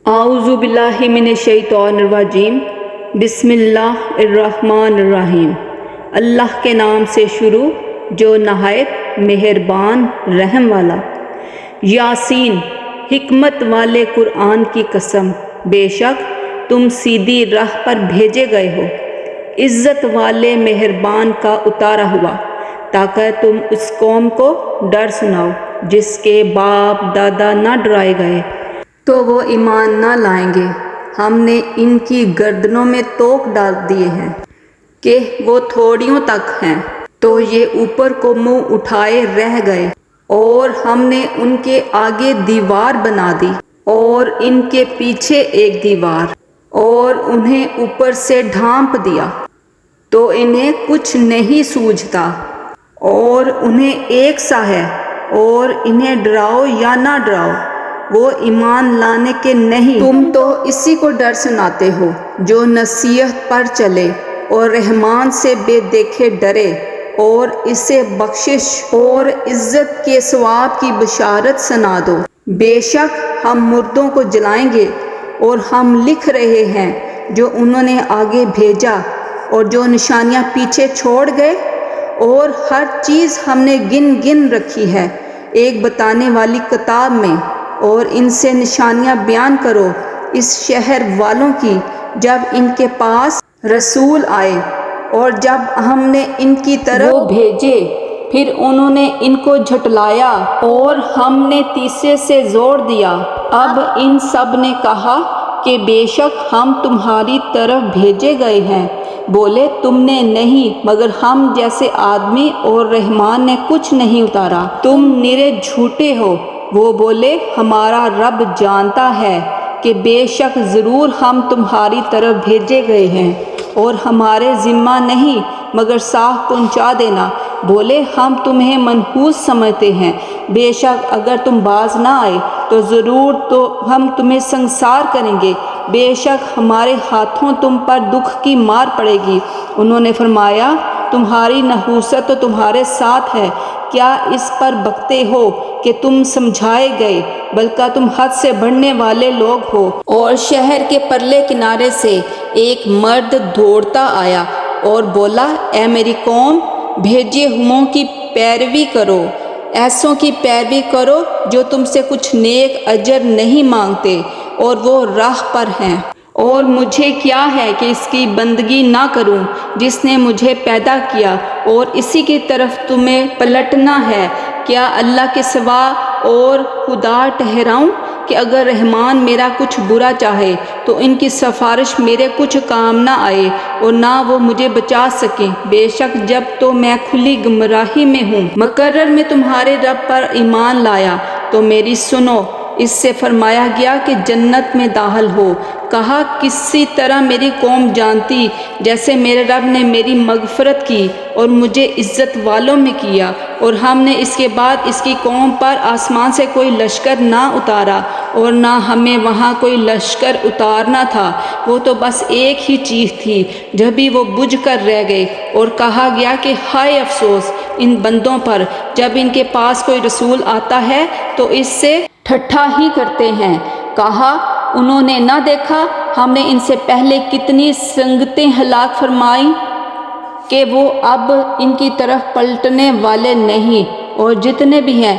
اعوذ باللہ من الشیطان الرجیم، بسم اللہ الرحمن الرحیم۔ اللہ کے نام سے شروع جو نہایت مہربان رحم والا۔ یاسین، حکمت والے قرآن کی قسم، بے شک تم سیدھی راہ پر بھیجے گئے ہو، عزت والے مہربان کا اتارا ہوا، تاکہ تم اس قوم کو ڈر سناؤ جس کے باپ دادا نہ ڈرائے گئے تو وہ ایمان نہ لائیں گے۔ ہم نے ان کی گردنوں میں توق ڈال دیے ہیں کہ وہ تھوڑیوں تک ہیں، تو یہ اوپر کو منہ اٹھائے رہ گئے، اور ہم نے ان کے آگے دیوار بنا دی اور ان کے پیچھے ایک دیوار، اور انہیں اوپر سے ڈھانپ دیا تو انہیں کچھ نہیں سوجھتا، اور انہیں ایک سا ہے، اور انہیں ڈراؤ یا نہ ڈراؤ وہ ایمان لانے کے نہیں۔ تم تو اسی کو ڈر سناتے ہو جو نصیحت پر چلے اور رحمان سے بے دیکھے ڈرے، اور اسے بخشش اور عزت کے ثواب کی بشارت سنا دو۔ بے شک ہم مردوں کو جلائیں گے، اور ہم لکھ رہے ہیں جو انہوں نے آگے بھیجا اور جو نشانیاں پیچھے چھوڑ گئے، اور ہر چیز ہم نے گن گن رکھی ہے ایک بتانے والی کتاب میں۔ اور ان سے نشانیاں بیان کرو اس شہر والوں کی جب ان کے پاس رسول آئے، اور جب ہم نے ان کی طرف وہ بھیجے پھر انہوں نے ان کو جھٹلایا، اور ہم نے تیسرے سے زور دیا۔ اب ان سب نے کہا کہ بے شک ہم تمہاری طرف بھیجے گئے ہیں۔ بولے تم نے نہیں مگر ہم جیسے آدمی، اور رحمان نے کچھ نہیں اتارا، تم نرے جھوٹے ہو۔ وہ بولے ہمارا رب جانتا ہے کہ بے شک ضرور ہم تمہاری طرف بھیجے گئے ہیں، اور ہمارے ذمہ نہیں مگر صاف پہنچا دینا۔ بولے ہم تمہیں منحوس سمجھتے ہیں، بے شک اگر تم باز نہ آئے تو ضرور تو ہم تمہیں سنسار کریں گے، بے شک ہمارے ہاتھوں تم پر دکھ کی مار پڑے گی۔ انہوں نے فرمایا تمہاری نحوست تو تمہارے ساتھ ہے، کیا اس پر بکتے ہو کہ تم سمجھائے گئے، بلکہ تم حد سے بڑھنے والے لوگ ہو۔ اور شہر کے پرلے کنارے سے ایک مرد دوڑتا آیا اور بولا اے میری قوم، بھیجے ہوں کی پیروی کرو، ایسوں کی پیروی کرو جو تم سے کچھ نیک اجر نہیں مانگتے اور وہ راہ پر ہیں۔ اور مجھے کیا ہے کہ اس کی بندگی نہ کروں جس نے مجھے پیدا کیا، اور اسی کی طرف تمہیں پلٹنا ہے۔ کیا اللہ کے سوا اور خدا ٹھہراؤں کہ اگر رحمان میرا کچھ برا چاہے تو ان کی سفارش میرے کچھ کام نہ آئے، اور نہ وہ مجھے بچا سکیں۔ بے شک جب تو میں کھلی گمراہی میں ہوں، مقرر میں تمہارے رب پر ایمان لایا تو میری سنو۔ اس سے فرمایا گیا کہ جنت میں داخل ہو۔ کہا کسی طرح میری قوم جانتی جیسے میرے رب نے میری مغفرت کی اور مجھے عزت والوں میں کیا، اور ہم نے اس کے بعد اس کی قوم پر آسمان سے کوئی لشکر نہ اتارا، اور نہ ہمیں وہاں کوئی لشکر اتارنا تھا، وہ تو بس ایک ہی چیز تھی جب بھی وہ بجھ کر رہ گئے۔ اور کہا گیا کہ ہائے افسوس ان بندوں پر جب ان کے پاس کوئی رسول آتا ہے تو اس سے ٹھٹھا ہی کرتے ہیں۔ کہا انہوں نے نہ دیکھا ہم نے ان سے پہلے کتنی سنگتیں ہلاک فرمائیں کہ وہ اب ان کی طرف پلٹنے والے نہیں، اور جتنے بھی ہیں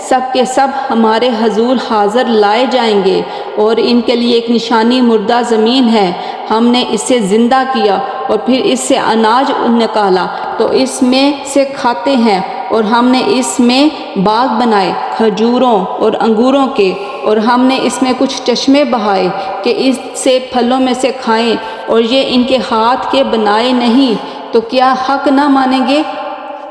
سب کے سب ہمارے حضور حاضر لائے جائیں گے، اور ان کے لیے ایک نشانی مردہ زمین ہے۔ ہم نے اسے زندہ کیا اور پھر اس سے اناج نکالا تو اس میں سے کھاتے ہیں، اور ہم نے اس میں باغ بنائے کھجوروں اور انگوروں کے، اور ہم نے اس میں کچھ چشمے بہائے کہ اس سے پھلوں میں سے کھائیں، اور یہ ان کے ہاتھ کے بنائے نہیں، تو کیا حق نہ مانیں گے؟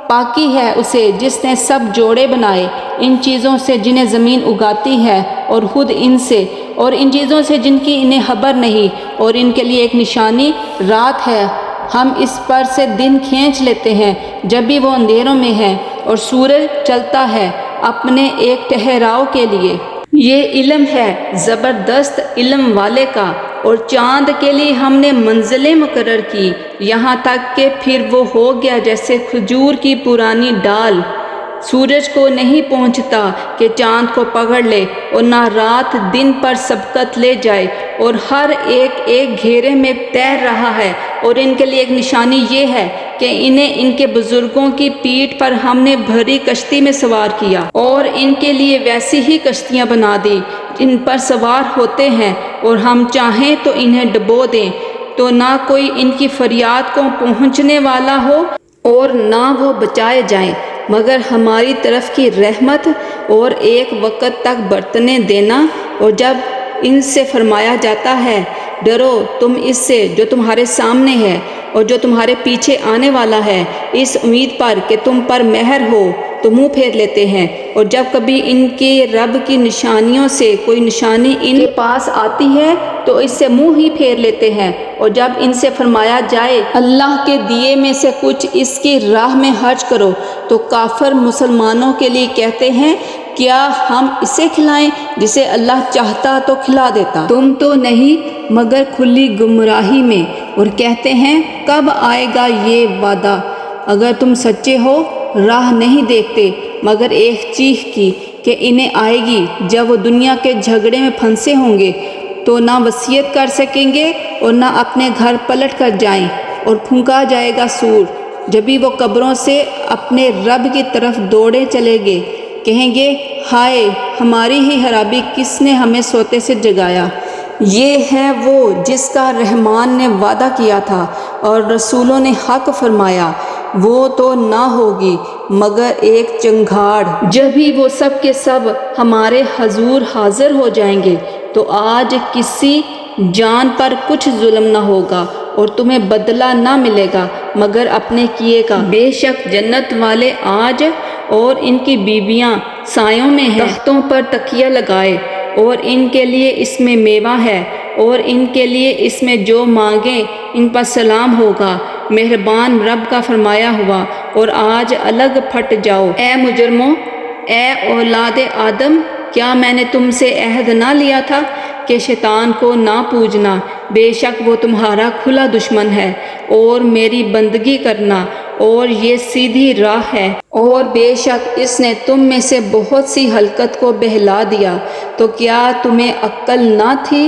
پاکی ہے اسے جس نے سب جوڑے بنائے، ان چیزوں سے جنہیں زمین اگاتی ہے اور خود ان سے، اور ان چیزوں سے جن کی انہیں خبر نہیں، اور ان کے لیے ایک نشانی رات ہے، ہم اس پر سے دن کھینچ لیتے ہیں جب بھی وہ اندھیروں میں ہے، اور سورج چلتا ہے اپنے ایک ٹھہراؤ کے لیے۔ یہ علم ہے زبردست علم والے کا، اور چاند کے لیے ہم نے منزلیں مقرر کی، یہاں تک کہ پھر وہ ہو گیا جیسے کھجور کی پرانی ڈال۔ سورج کو نہیں پہنچتا کہ چاند کو پکڑ لے، اور نہ رات دن پر سبقت لے جائے، اور ہر ایک گھیرے میں تیر رہا ہے۔ اور ان کے لیے ایک نشانی یہ ہے کہ انہیں ان کے بزرگوں کی پیٹھ پر ہم نے بھری کشتی میں سوار کیا، اور ان کے لیے ویسی ہی کشتیاں بنا دی ان پر سوار ہوتے ہیں، اور ہم چاہیں تو انہیں ڈبو دیں تو نہ کوئی ان کی فریاد کو پہنچنے والا ہو اور نہ وہ بچائے جائیں، مگر ہماری طرف کی رحمت اور ایک وقت تک برتنے دینا۔ اور جب ان سے فرمایا جاتا ہے ڈرو تم اس سے جو تمہارے سامنے ہے اور جو تمہارے پیچھے آنے والا ہے، اس امید پر کہ تم پر مہر ہو، تو منہ پھیر لیتے ہیں۔ اور جب کبھی ان کے رب کی نشانیوں سے کوئی نشانی ان کے پاس آتی ہے تو اس سے منہ ہی پھیر لیتے ہیں۔ اور جب ان سے فرمایا جائے اللہ کے دیے میں سے کچھ اس کی راہ میں خرچ کرو، تو کافر مسلمانوں کے لیے کہتے ہیں کیا ہم اسے کھلائیں جسے اللہ چاہتا تو کھلا دیتا، تم تو نہیں مگر کھلی گمراہی میں، اور کہتے ہیں کب آئے گا یہ وعدہ، اگر تم سچے ہو راہ نہیں دیکھتے مگر ایک چیخ کی کہ انہیں آئے گی جب وہ دنیا کے جھگڑے میں پھنسے ہوں گے تو نہ وصیت کر سکیں گے اور نہ اپنے گھر پلٹ کر جائیں، اور پھونکا جائے گا سور، جبھی وہ قبروں سے اپنے رب کی طرف دوڑے چلے گے، کہیں گے ہائے ہماری ہی خرابی، کس نے ہمیں سوتے سے جگایا۔ یہ ہے وہ جس کا رحمان نے وعدہ کیا تھا اور رسولوں نے حق فرمایا، وہ تو نہ ہوگی مگر ایک چنگھاڑ، جبھی وہ سب کے سب ہمارے حضور حاضر ہو جائیں گے، تو آج کسی جان پر کچھ ظلم نہ ہوگا اور تمہیں بدلہ نہ ملے گا مگر اپنے کیے کا۔ بے شک جنت والے آج اور ان کی بیویاں سایوں میں ہیں، تختوں پر تکیہ لگائے، اور ان کے لیے اس میں میوہ ہے، اور ان کے لیے اس میں جو مانگیں ان پر سلام ہوگا، مہربان رب کا فرمایا ہوا۔ اور آج الگ پھٹ جاؤ اے مجرموں، اے اولاد آدم، کیا میں نے تم سے عہد نہ لیا تھا کہ شیطان کو نہ پوجنا، بے شک وہ تمہارا کھلا دشمن ہے، اور میری بندگی کرنا، اور یہ سیدھی راہ ہے، اور بے شک اس نے تم میں سے بہت سی ہلکت کو بہلا دیا، تو کیا تمہیں عقل نہ تھی؟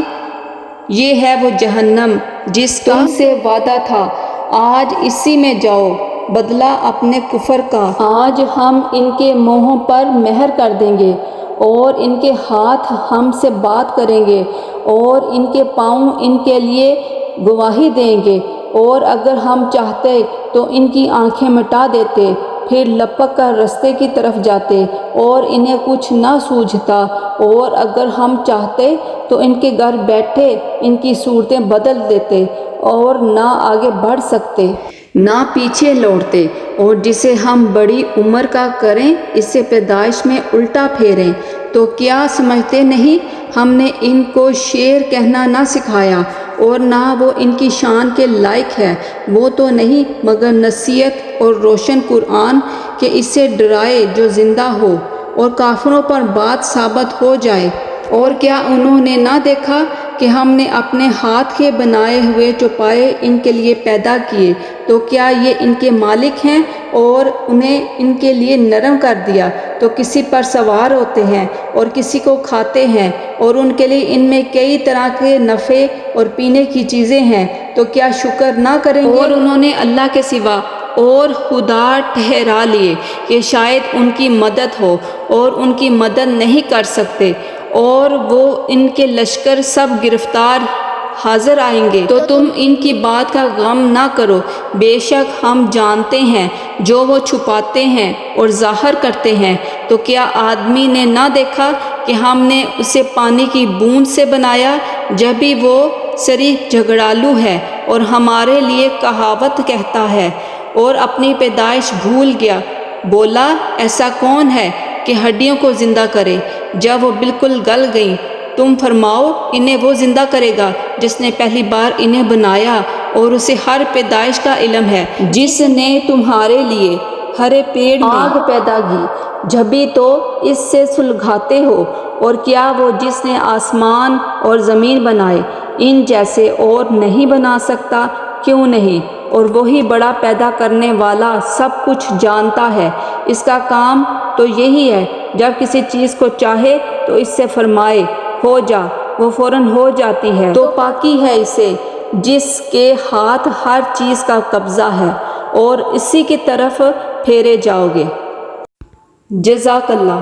یہ ہے وہ جہنم جس کا تم سے وعدہ تھا، آج اسی میں جاؤ، بدلہ اپنے کفر کا۔ آج ہم ان کے منہوں پر مہر کر دیں گے، اور ان کے ہاتھ ہم سے بات کریں گے، اور ان کے پاؤں ان کے لیے گواہی دیں گے، اور اگر ہم چاہتے تو ان کی آنکھیں مٹا دیتے، پھر لپک کر رستے کی طرف جاتے اور انہیں کچھ نہ سوجھتا، اور اگر ہم چاہتے تو ان کے گھر بیٹھے ان کی صورتیں بدل دیتے، اور نہ آگے بڑھ سکتے نہ پیچھے لوٹتے، اور جسے ہم بڑی عمر کا کریں اسے پیدائش میں الٹا پھیریں، تو کیا سمجھتے نہیں ہم نے ان کو شعر کہنا نہ سکھایا، اور نہ وہ ان کی شان کے لائق ہے، وہ تو نہیں مگر نصیحت اور روشن قرآن کہ اسے ڈرائے جو زندہ ہو اور کافروں پر بات ثابت ہو جائے۔ اور کیا انہوں نے نہ دیکھا کہ ہم نے اپنے ہاتھ کے بنائے ہوئے چوپائے ان کے لیے پیدا کیے، تو کیا یہ ان کے مالک ہیں، اور انہیں ان کے لیے نرم کر دیا تو کسی پر سوار ہوتے ہیں اور کسی کو کھاتے ہیں، اور ان کے لیے ان میں کئی طرح کے نفع اور پینے کی چیزیں ہیں، تو کیا شکر نہ کریں گے؟ اور انہوں نے اللہ کے سوا اور خدا ٹھہرا لیے کہ شاید ان کی مدد ہو، اور ان کی مدد نہیں کر سکتے، اور وہ ان کے لشکر سب گرفتار حاضر آئیں گے، تو تم ان کی بات کا غم نہ کرو، بے شک ہم جانتے ہیں جو وہ چھپاتے ہیں اور ظاہر کرتے ہیں۔ تو کیا آدمی نے نہ دیکھا کہ ہم نے اسے پانی کی بوند سے بنایا، جبھی وہ سری جھگڑالو ہے اور ہمارے لیے کہاوت کہتا ہے، اور اپنی پیدائش بھول گیا، بولا ایسا کون ہے کہ ہڈیوں کو زندہ کرے جب وہ بالکل گل گئیں؟ تم فرماؤ انہیں وہ زندہ کرے گا جس نے پہلی بار انہیں بنایا، اور اسے ہر پیدائش کا علم ہے، جس نے تمہارے لیے ہرے پیڑ میں آگ پیدا کی، جبھی تو اس سے سلگاتے ہو، اور کیا وہ جس نے آسمان اور زمین بنائے ان جیسے اور نہیں بنا سکتا؟ کیوں نہیں، اور وہی بڑا پیدا کرنے والا سب کچھ جانتا ہے۔ اس کا کام تو یہی ہے، جب کسی چیز کو چاہے تو اس سے فرمائے ہو جا، وہ فوراً ہو جاتی ہے۔ تو پاکی ہے اسے جس کے ہاتھ ہر چیز کا قبضہ ہے، اور اسی کی طرف پھیرے جاؤ گے۔ جزاک اللہ۔